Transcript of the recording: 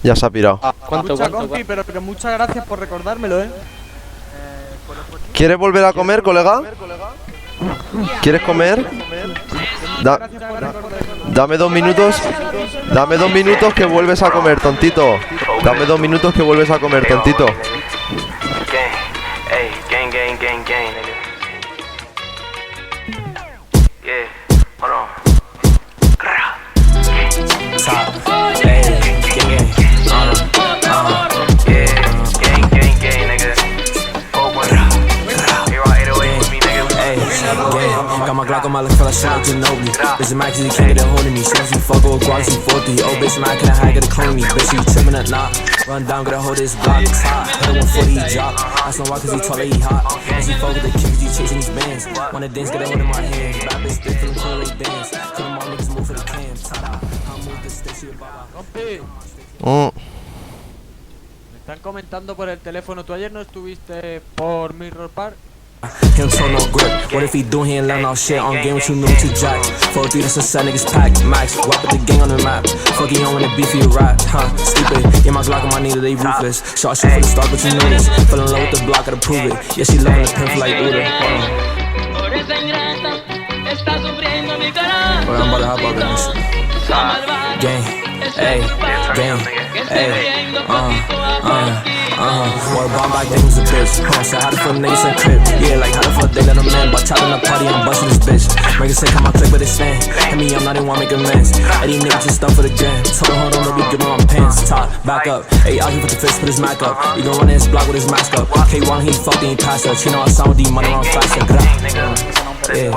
Ya se ha pirado. ¿Cuánto? Compi, pero que muchas gracias por recordármelo, ¿Quieres volver a comer, colega? ¿Quieres comer? Dame 2 minutos. Dame 2 minutos que vuelves a comer, tontito. Dame 2 minutos que vuelves a comer, tontito. Got my Glock on my left, feel like shit like Ginobili. Bitch, I'm actually can't get a hold of me. Since you fuck with guards, you 40. Oh, bitch, man, I can't hide, gotta clean me. Bitch, you tripping or not? Run down, gotta hold this block. It's hot. Hit him 140, he drop. I saw why, cause he taller, he hot. As he fuck with the kids, you chasing these bands. Wanna dance, gotta hold in my hands. Bad bitch, stick, feeling cool, they dance. Kill them all, niggas move for the cams. I'll move this shit, baba. Compi. Me están comentando por el teléfono. ¿Tú ayer no estuviste por Mirror Park? He don't show no grip. What if he do, he ain't letting off shit on game with you new to jack. 4-3, that's a set niggas pack. Max, walk with the gang on the map. Fuck you on when the beef you rap, huh? Stupid. Yeah, my Glock on my knee, they ruthless. Shot shit for the start, but you know this. Fell in love with the block, gotta prove it. Yeah, she loving the pimp like Uda. I'm about to hop up in this shit. Gang, ayy, gang, ayy, Or a bomb back then was a bitch. So how the fuck niggas in crib? Yeah, like how the fuck they let them in? But chopping the party, I'm busting this bitch. Make it say come on click with it stand. Hit me, I'm not even wanna make amends. Eddie niggas just stuff for the gram. Told her hold on, don't be giving my pants. Top, back up. Ayy, out here with the fist, put his Mac up. You gon' run in his block with his mask up. K1, he fucked, he ain't passed up. She know I sound with these money, run faster. Yeah,